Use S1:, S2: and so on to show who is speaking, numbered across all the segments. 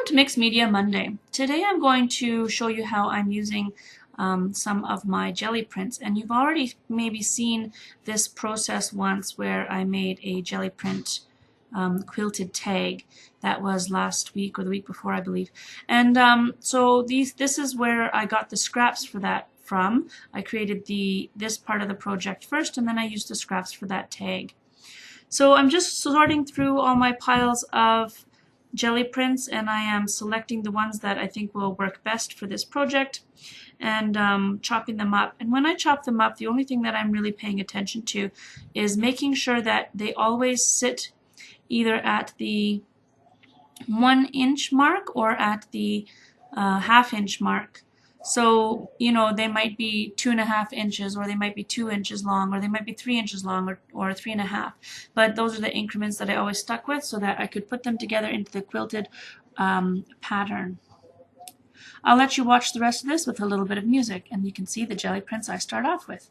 S1: Welcome to Mixed Media Monday. Today I'm going to show you how I'm using some of my jelly prints, and you've already maybe seen this process once where I made a jelly print quilted tag. That was last week or the week before, I believe. And so this is where I got the scraps for that from. I created this part of the project first, and then I used the scraps for that tag. So I'm just sorting through all my piles of jelly prints, and I am selecting the ones that I think will work best for this project and chopping them up. And when I chop them up, the only thing that I'm really paying attention to is making sure that they always sit either at the 1 inch mark or at the ½ inch mark. So, you know, they might be 2.5 inches, or they might be 2 inches long, or they might be 3 inches long, or 3.5. But those are the increments that I always stuck with so that I could put them together into the quilted pattern. I'll let you watch the rest of this with a little bit of music, and you can see the jelly prints I start off with.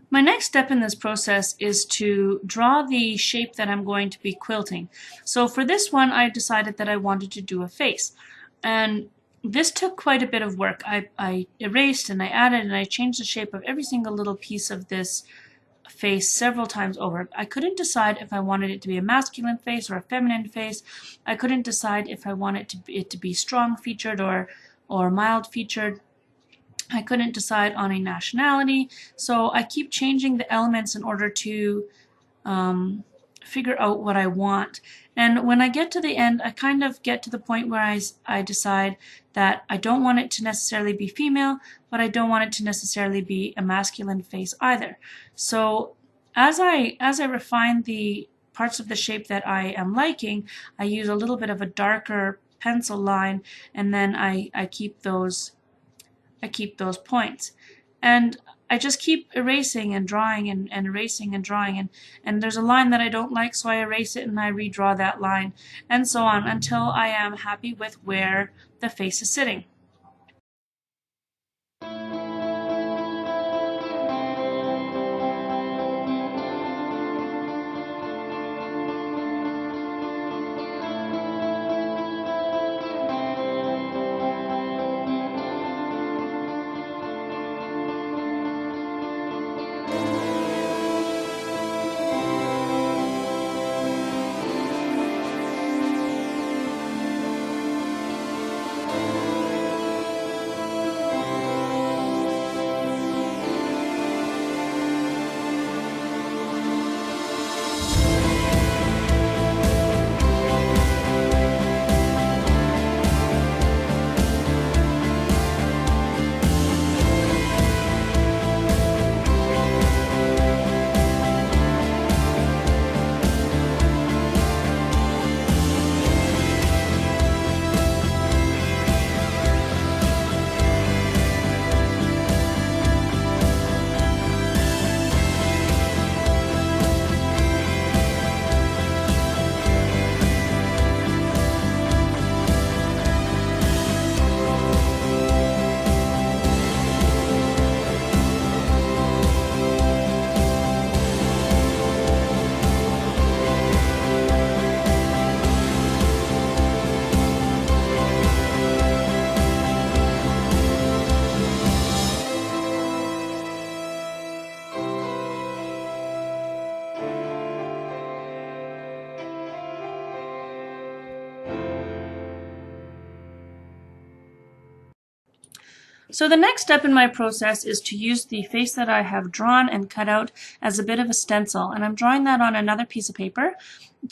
S1: My next step in this process is to draw the shape that I'm going to be quilting. So for this one, I decided that I wanted to do a face. And this took quite a bit of work. I erased and I added and I changed the shape of every single little piece of this face several times over. I couldn't decide if I wanted it to be a masculine face or a feminine face. I couldn't decide if I wanted it to be strong featured or mild featured. I couldn't decide on a nationality, so I keep changing the elements in order to figure out what I want. And when I get to the end, I kind of get to the point where I decide that I don't want it to necessarily be female, but I don't want it to necessarily be a masculine face either. So as I refine the parts of the shape that I am liking, I use a little bit of a darker pencil line, and then I keep those points. And I just keep erasing and drawing and erasing and drawing, and there's a line that I don't like, so I erase it and I redraw that line, and so on until I am happy with where the face is sitting. So the next step in my process is to use the face that I have drawn and cut out as a bit of a stencil, and I'm drawing that on another piece of paper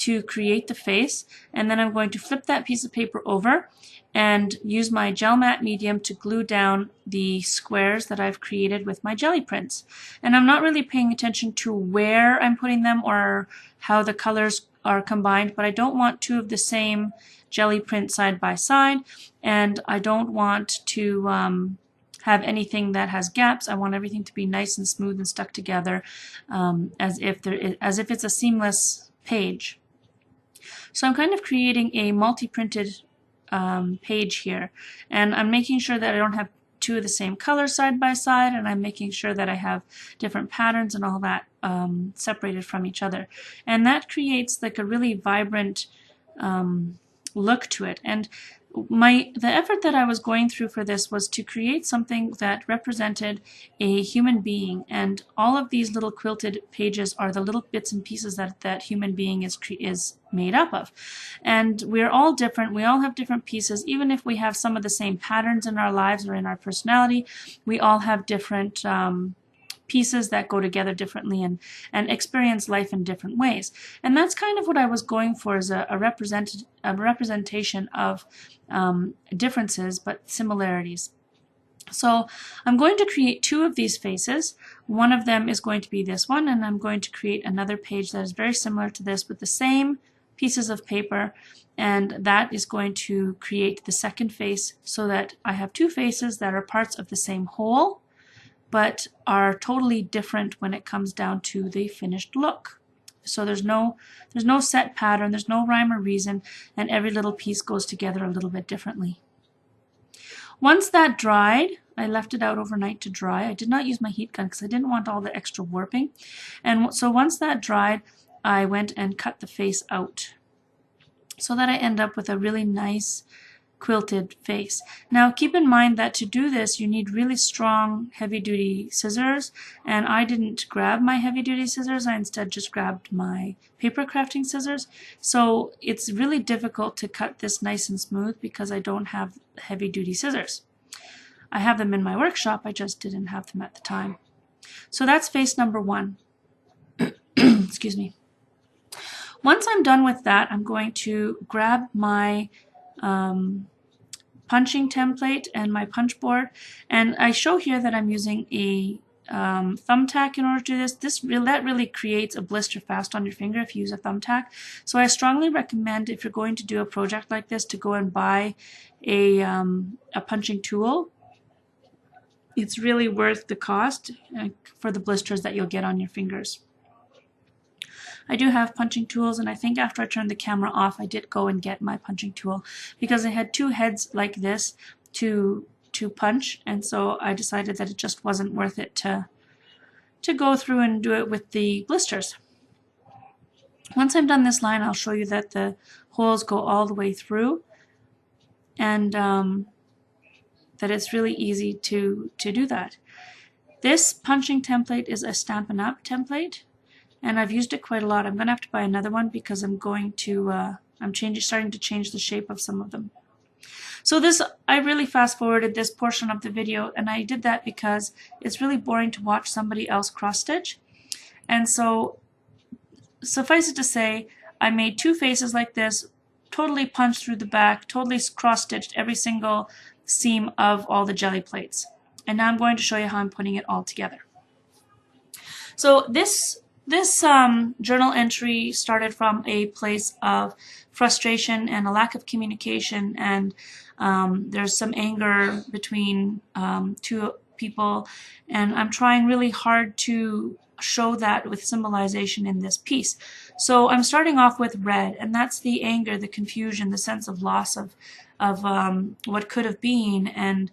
S1: to create the face, and then I'm going to flip that piece of paper over and use my gel matte medium to glue down the squares that I've created with my jelly prints. And I'm not really paying attention to where I'm putting them or how the colors are combined, but I don't want two of the same jelly print side by side, and I don't want to have anything that has gaps. I want everything to be nice and smooth and stuck together, as if it's a seamless page. So I'm kind of creating a multi-printed page here, and I'm making sure that I don't have two of the same color side by side, and I'm making sure that I have different patterns and all that separated from each other, and that creates like a really vibrant look to it. And the effort that I was going through for this was to create something that represented a human being, and all of these little quilted pages are the little bits and pieces that that human being is made up of. And we're all different, we all have different pieces. Even if we have some of the same patterns in our lives or in our personality, we all have different pieces that go together differently and experience life in different ways. And that's kind of what I was going for, is a representation of differences but similarities. So I'm going to create two of these faces. One of them is going to be this one, and I'm going to create another page that is very similar to this with the same pieces of paper, and that is going to create the second face, so that I have two faces that are parts of the same whole but are totally different when it comes down to the finished look. So there's no set pattern, there's no rhyme or reason, and every little piece goes together a little bit differently. Once that dried, I left it out overnight to dry. I did not use my heat gun because I didn't want all the extra warping. And so once that dried, I went and cut the face out so that I end up with a really nice quilted face. Now keep in mind that to do this you need really strong heavy-duty scissors, and I didn't grab my heavy-duty scissors, I instead just grabbed my paper crafting scissors. So it's really difficult to cut this nice and smooth because I don't have heavy-duty scissors. I have them in my workshop, I just didn't have them at the time. So that's face number one. Excuse me. Once I'm done with that, I'm going to grab my punching template and my punch board, and I show here that I'm using a thumbtack in order to do this. That really creates a blister fast on your finger if you use a thumbtack. So I strongly recommend, if you're going to do a project like this, to go and buy a punching tool. It's really worth the cost for the blisters that you'll get on your fingers. I do have punching tools, and I think after I turned the camera off I did go and get my punching tool because I had two heads like this to punch, and so I decided that it just wasn't worth it to go through and do it with the blisters. Once I've done this line, I'll show you that the holes go all the way through, and that it's really easy to do that. This punching template is a Stampin' Up template, and I've used it quite a lot. I'm going to have to buy another one because I'm going to starting to change the shape of some of them. So I really fast forwarded this portion of the video, and I did that because it's really boring to watch somebody else cross stitch. And so suffice it to say, I made two faces like this, totally punched through the back, totally cross stitched every single seam of all the jelly plates. And now I'm going to show you how I'm putting it all together. So this journal entry started from a place of frustration and a lack of communication, and there's some anger between two people, and I'm trying really hard to show that with symbolization in this piece. So I'm starting off with red, and that's the anger, the confusion, the sense of loss of what could have been, and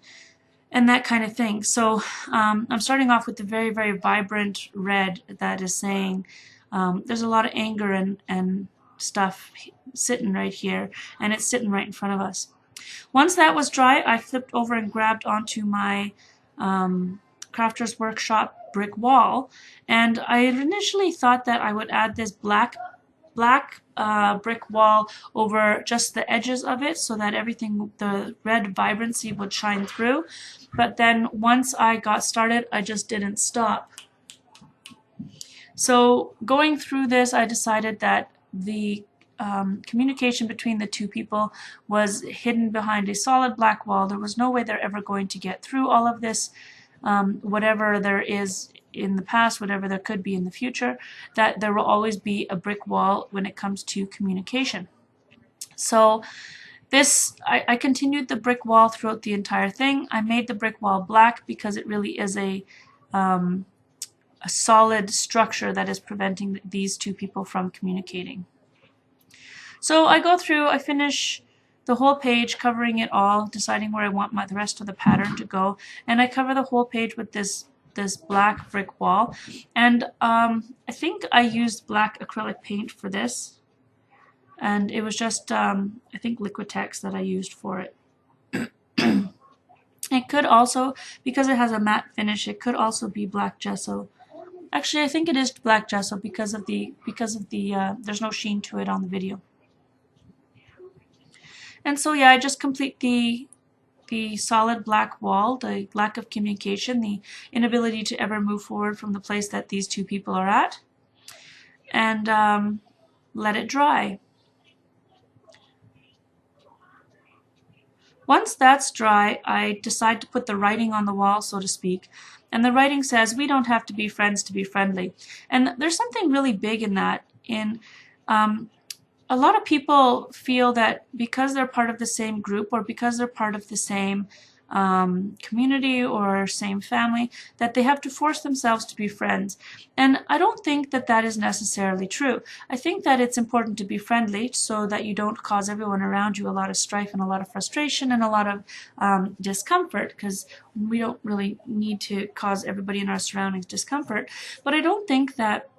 S1: that kind of thing. So I'm starting off with the very, very vibrant red that is saying there's a lot of anger and stuff sitting right here, and it's sitting right in front of us. Once that was dry, I flipped over and grabbed onto my Crafter's Workshop brick wall, and I initially thought that I would add this black black brick wall over just the edges of it so that everything, the red vibrancy would shine through. But then once I got started, I just didn't stop. So going through this, I decided that the communication between the two people was hidden behind a solid black wall. There was no way they're ever going to get through all of this, whatever there is in the past, whatever there could be in the future, that there will always be a brick wall when it comes to communication. So this, I continued the brick wall throughout the entire thing. I made the brick wall black because it really is a solid structure that is preventing these two people from communicating. So I go through, I finish the whole page covering it all, deciding where I want the rest of the pattern to go, and I cover the whole page with this black brick wall. And I think I used black acrylic paint for this, and it was just I think Liquitex that I used for it. It could also, because it has a matte finish, it could also be black gesso. Actually, I think it is black gesso because of the there's no sheen to it on the video. And so yeah, I just complete the solid black wall, the lack of communication, the inability to ever move forward from the place that these two people are at, and let it dry. Once that's dry, I decide to put the writing on the wall, so to speak. And the writing says, "We don't have to be friends to be friendly." And there's something really big in that. A lot of people feel that because they're part of the same group, or because they're part of the same community or same family, that they have to force themselves to be friends. And I don't think that that is necessarily true. I think that it's important to be friendly so that you don't cause everyone around you a lot of strife and a lot of frustration and a lot of discomfort, because we don't really need to cause everybody in our surroundings discomfort. But I don't think that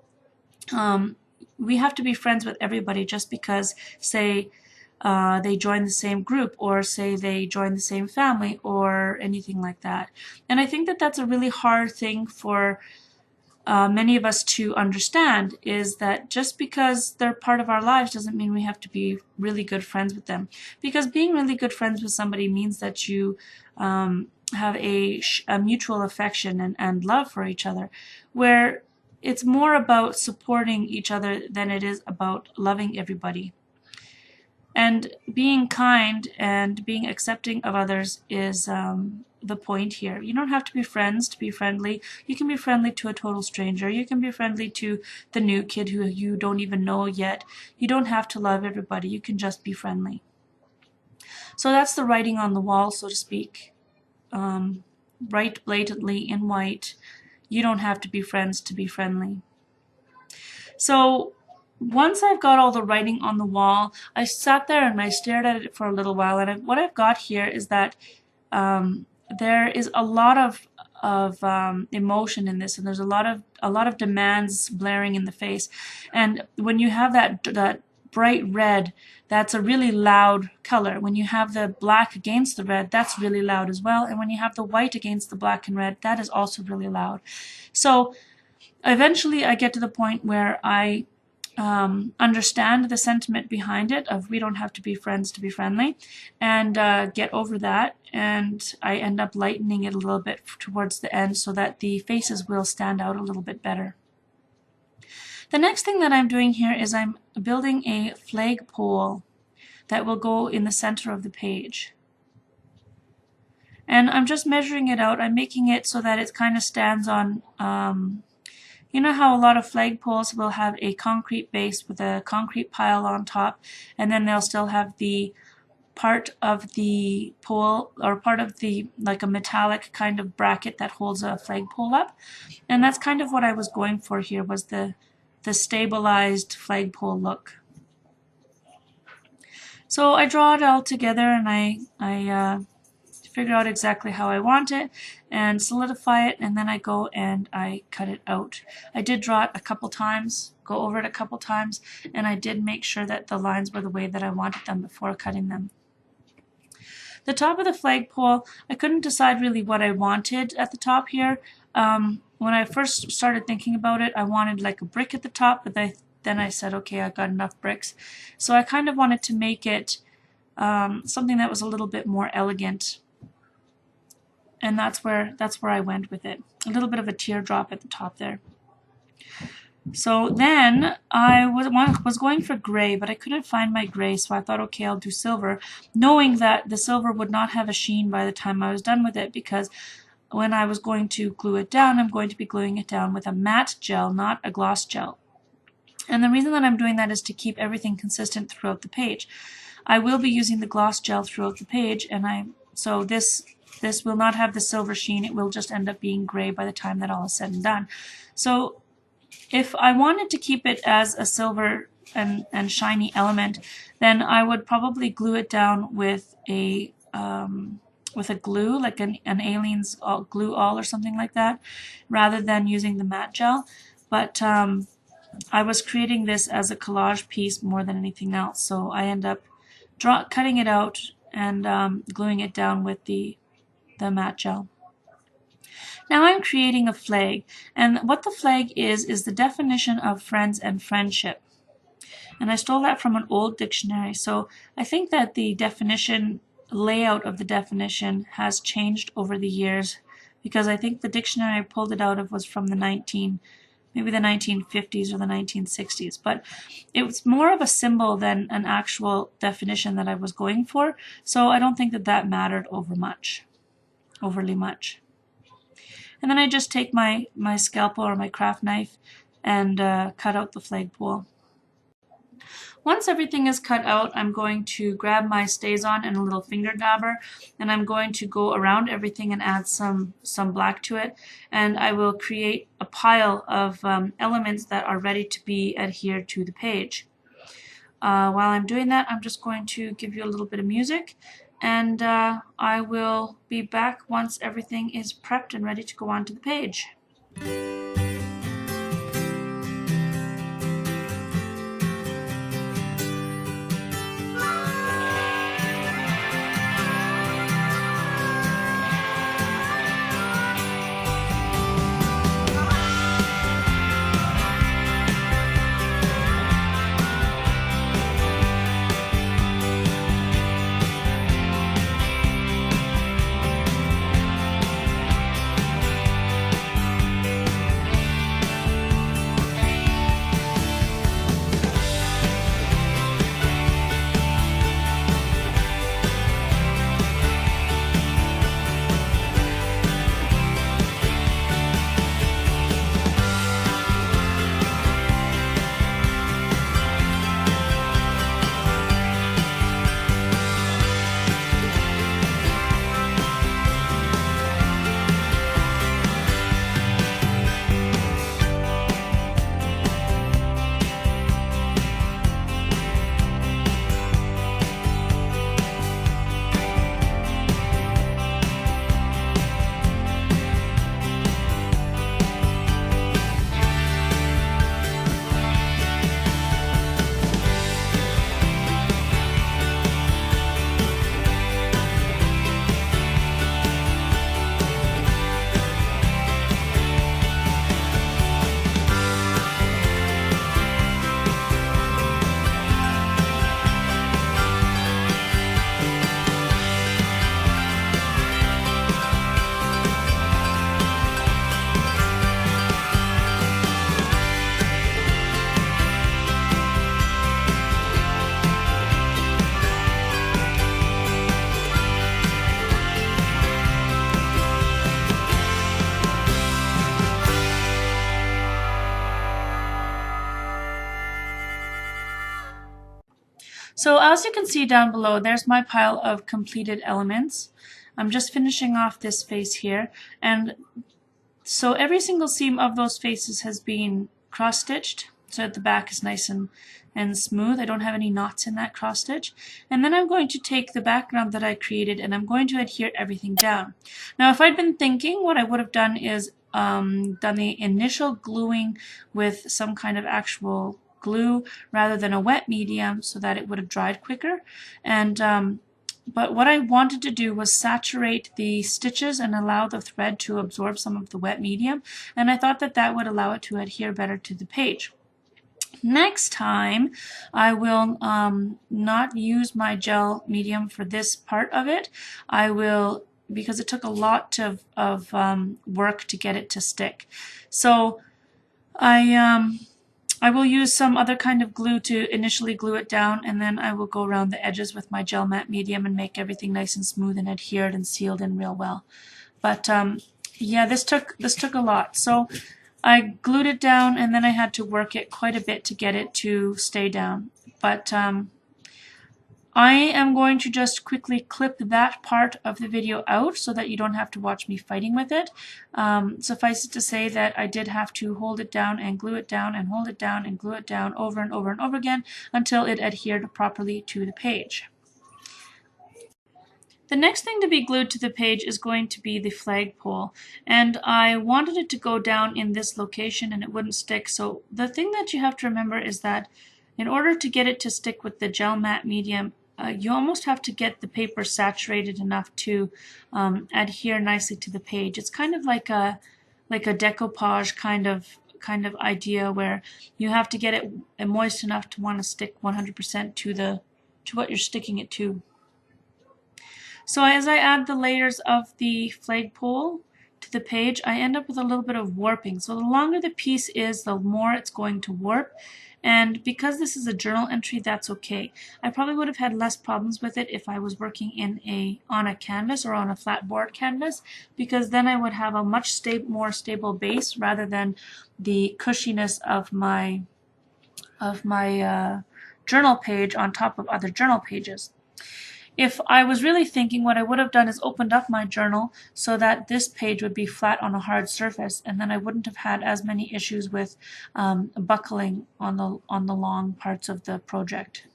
S1: we have to be friends with everybody just because, say, they join the same group, or say they join the same family, or anything like that. And I think that that's a really hard thing for many of us to understand, is that just because they're part of our lives doesn't mean we have to be really good friends with them. Because being really good friends with somebody means that you have a mutual affection and love for each other, where it's more about supporting each other than it is about loving everybody. And being kind and being accepting of others is the point here. You don't have to be friends to be friendly. You can be friendly to a total stranger. You can be friendly to the new kid who you don't even know yet. You don't have to love everybody. You can just be friendly. So that's the writing on the wall, so to speak. Write blatantly in white. You don't have to be friends to be friendly. So once I've got all the writing on the wall, I sat there and I stared at it for a little while. And what I've got here is that there is a lot of emotion in this, and there's a lot of demands blaring in the face. And when you have that bright red, that's a really loud color. When you have the black against the red, that's really loud as well. And when you have the white against the black and red, that is also really loud. So eventually I get to the point where I understand the sentiment behind it of we don't have to be friends to be friendly, and get over that, and I end up lightening it a little bit towards the end so that the faces will stand out a little bit better. The next thing that I'm doing here is I'm building a flagpole that will go in the center of the page. And I'm just measuring it out. I'm making it so that it kind of stands on, you know how a lot of flagpoles will have a concrete base with a concrete pile on top, and then they'll still have the part of the pole, or part of the, like a metallic kind of bracket that holds a flagpole up. And that's kind of what I was going for here, was the stabilized flagpole look. So I draw it all together, and I figure out exactly how I want it and solidify it, and then I go and I cut it out. I did draw it a couple times, go over it a couple times, and I did make sure that the lines were the way that I wanted them before cutting them. The top of the flagpole, I couldn't decide really what I wanted at the top here. When I first started thinking about it, I wanted like a brick at the top, but then I said, okay, I got enough bricks. So I kind of wanted to make it something that was a little bit more elegant, and that's where I went with it. A little bit of a teardrop at the top there. So then I was going for gray, but I couldn't find my gray, so I thought, okay, I'll do silver, knowing that the silver would not have a sheen by the time I was done with it, because when I was going to glue it down, I'm going to be gluing it down with a matte gel, not a gloss gel. And the reason that I'm doing that is to keep everything consistent throughout the page. I will be using the gloss gel throughout the page, and so this will not have the silver sheen. It will just end up being gray by the time that all is said and done. So if I wanted to keep it as a silver and shiny element, then I would probably glue it down with a glue, like an Aleene's glue all or something like that, rather than using the matte gel. But I was creating this as a collage piece more than anything else, so I end up cutting it out and gluing it down with the matte gel. Now I'm creating a flag, and what the flag is the definition of friends and friendship. And I stole that from an old dictionary, so I think that the layout of the definition has changed over the years, because I think the dictionary I pulled it out of was from maybe the 1950s or the 1960s, but it was more of a symbol than an actual definition that I was going for, so I don't think that mattered overly much. And then I just take my scalpel or my craft knife and cut out the flagpole. Once everything is cut out, I'm going to grab my StazOn and a little finger dabber, and I'm going to go around everything and add some black to it, and I will create a pile of elements that are ready to be adhered to the page. While I'm doing that, I'm just going to give you a little bit of music, and I will be back once everything is prepped and ready to go onto the page. So as you can see down below, there's my pile of completed elements. I'm just finishing off this face here, and so every single seam of those faces has been cross-stitched so that the back is nice and smooth. I don't have any knots in that cross stitch. And then I'm going to take the background that I created and I'm going to adhere everything down. Now if I'd been thinking, what I would have done is done the initial gluing with some kind of actual glue rather than a wet medium so that it would have dried quicker. And but what I wanted to do was saturate the stitches and allow the thread to absorb some of the wet medium, and I thought that that would allow it to adhere better to the page. Next time, I will not use my gel medium for this part of it. I will, because it took a lot of work to get it to stick. So I will use some other kind of glue to initially glue it down, and then I will go around the edges with my gel matte medium and make everything nice and smooth and adhered and sealed in real well. But yeah, this took a lot. So I glued it down, and then I had to work it quite a bit to get it to stay down. But I am going to just quickly clip that part of the video out so that you don't have to watch me fighting with it. Suffice it to say that I did have to hold it down and glue it down and hold it down and glue it down over and over and over again until it adhered properly to the page. The next thing to be glued to the page is going to be the flagpole, and I wanted it to go down in this location and it wouldn't stick. So the thing that you have to remember is that in order to get it to stick with the gel matte medium, you almost have to get the paper saturated enough to adhere nicely to the page. It's kind of like a decoupage kind of idea where you have to get it moist enough to want to stick 100% to what you're sticking it to. So as I add the layers of the flagpole to the page, I end up with a little bit of warping. So the longer the piece is, the more it's going to warp. And because this is a journal entry, that's okay. I probably would have had less problems with it if I was working on a canvas or on a flat board canvas, because then I would have a much more stable base rather than the cushiness of my journal page on top of other journal pages. If I was really thinking, what I would have done is opened up my journal so that this page would be flat on a hard surface, and then I wouldn't have had as many issues with buckling on the long parts of the project.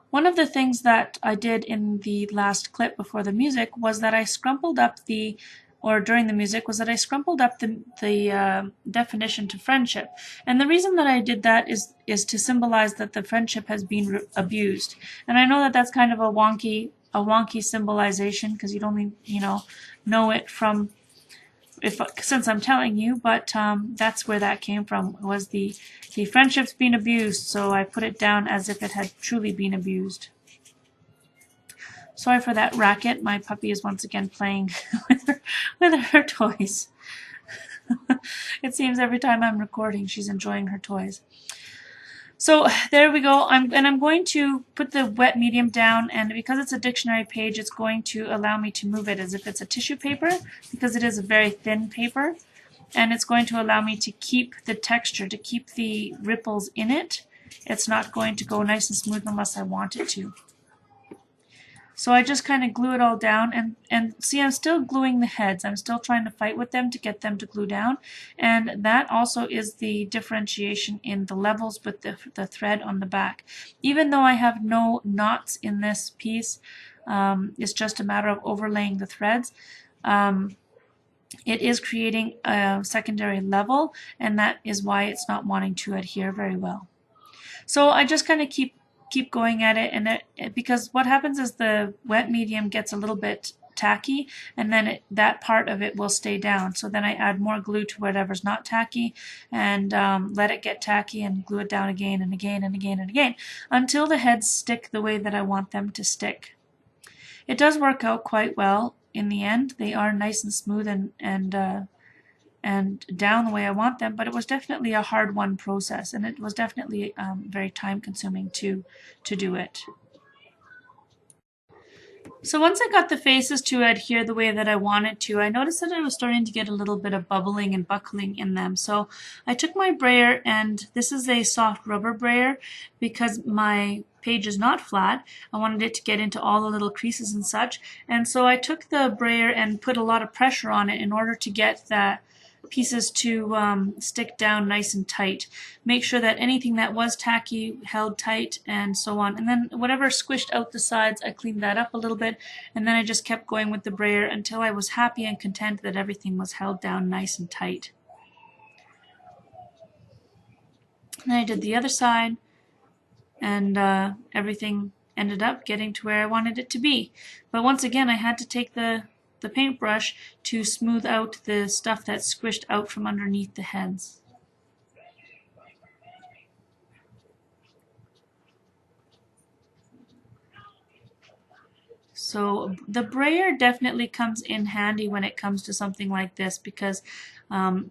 S1: One of the things that I did in the last clip before the music was that I scrumpled up during the music, was that I scrumpled up the definition to friendship. And the reason that I did that is to symbolize that the friendship has been abused. And I know that that's kind of a wonky symbolization, because you'd only know it from since I'm telling you, but that's where that came from, was the friendship's been abused, so I put it down as if it had truly been abused. Sorry for that racket. My puppy is once again playing with her toys. It seems every time I'm recording, she's enjoying her toys. So there we go. I'm going to put the wet medium down, and because it's a dictionary page, it's going to allow me to move it as if it's a tissue paper, because it is a very thin paper, and it's going to allow me to keep the texture, to keep the ripples in it. It's not going to go nice and smooth unless I want it to. So I just kind of glue it all down, and see, I'm still gluing the heads. I'm still trying to fight with them to get them to glue down, and that also is the differentiation in the levels with the thread on the back. Even though I have no knots in this piece, it's just a matter of overlaying the threads. It is creating a secondary level, and that is why it's not wanting to adhere very well. So I just kind of keep going at it, and because what happens is the wet medium gets a little bit tacky, and then that part of it will stay down. So then I add more glue to whatever's not tacky, and let it get tacky, and glue it down again and again and again and again until the heads stick the way that I want them to stick. It does work out quite well in the end. They are nice and smooth and down the way I want them, but it was definitely a hard-won process, and it was definitely very time-consuming to do it. So once I got the faces to adhere the way that I wanted to, I noticed that I was starting to get a little bit of bubbling and buckling in them. So I took my brayer, and this is a soft rubber brayer because my page is not flat. I wanted it to get into all the little creases and such, and so I took the brayer and put a lot of pressure on it in order to get that pieces to stick down nice and tight. Make sure that anything that was tacky held tight, and so on. And then whatever squished out the sides, I cleaned that up a little bit, and then I just kept going with the brayer until I was happy and content that everything was held down nice and tight. And I did the other side, and everything ended up getting to where I wanted it to be. But once again, I had to take the paintbrush to smooth out the stuff that's squished out from underneath the heads. So the brayer definitely comes in handy when it comes to something like this, because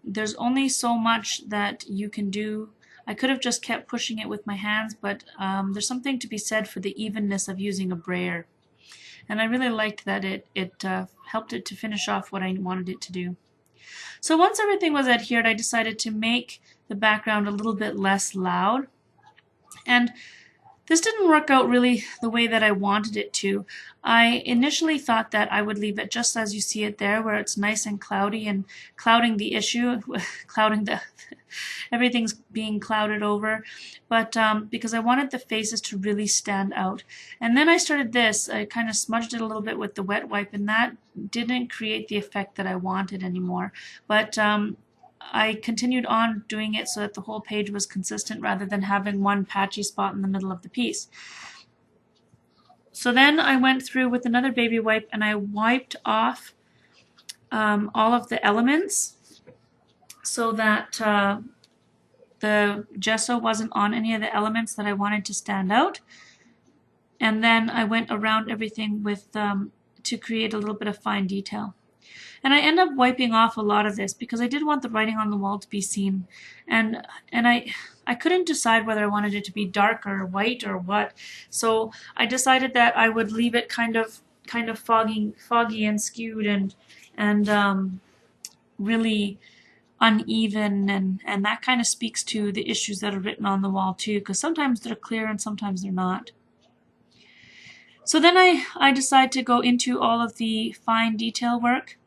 S1: there's only so much that you can do. I could have just kept pushing it with my hands, but there's something to be said for the evenness of using a brayer. And I really liked that it helped it to finish off what I wanted it to do. So once everything was adhered, I decided to make the background a little bit less loud. And this didn't work out really the way that I wanted it to. I initially thought that I would leave it just as you see it there, where it's nice and cloudy and clouding the issue, clouding the everything's being clouded over, but because I wanted the faces to really stand out. And then I started this. I kind of smudged it a little bit with the wet wipe, and that didn't create the effect that I wanted anymore. But I continued on doing it so that the whole page was consistent rather than having one patchy spot in the middle of the piece. So then I went through with another baby wipe and I wiped off all of the elements so that the gesso wasn't on any of the elements that I wanted to stand out. And then I went around everything with to create a little bit of fine detail. And I end up wiping off a lot of this because I did want the writing on the wall to be seen. And I couldn't decide whether I wanted it to be dark or white or what. So I decided that I would leave it kind of foggy and skewed and really uneven, and that kind of speaks to the issues that are written on the wall too, because sometimes they're clear and sometimes they're not. So then I decide to go into all of the fine detail work,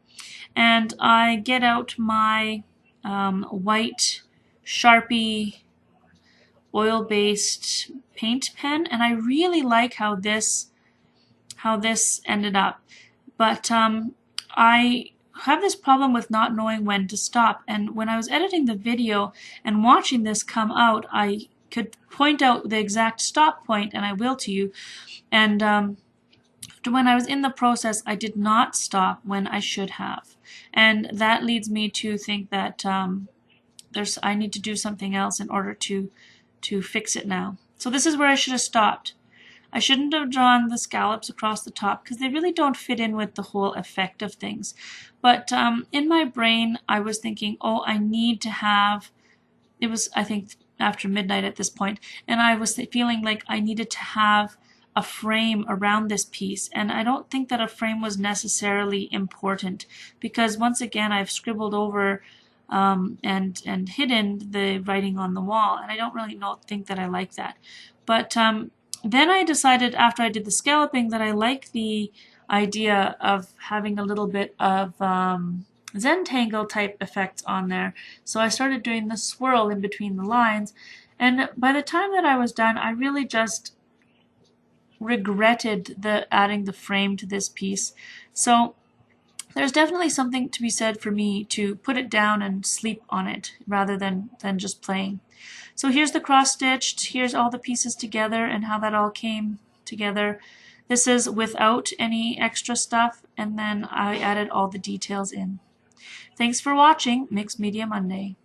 S1: and I get out my white Sharpie oil-based paint pen, and I really like how this ended up. But I have this problem with not knowing when to stop, and when I was editing the video and watching this come out, I could point out the exact stop point, and I will to you. And when I was in the process, I did not stop when I should have, and that leads me to think that I need to do something else in order to fix it now. So this is where I should have stopped. I shouldn't have drawn the scallops across the top because they really don't fit in with the whole effect of things. But in my brain, I was thinking, oh, I need to have, it was, I think, after midnight at this point, and I was feeling like I needed to have a frame around this piece, and I don't think that a frame was necessarily important because once again I've scribbled over and hidden the writing on the wall, and I don't really think that I like that. But then I decided after I did the scalloping that I like the idea of having a little bit of Zentangle type effects on there. So I started doing the swirl in between the lines, and by the time that I was done, I really just regretted adding the frame to this piece. So there's definitely something to be said for me to put it down and sleep on it rather than just playing. So here's the cross stitched, here's all the pieces together and how that all came together. This is without any extra stuff, and then I added all the details in. Thanks for watching Mixed Media Monday.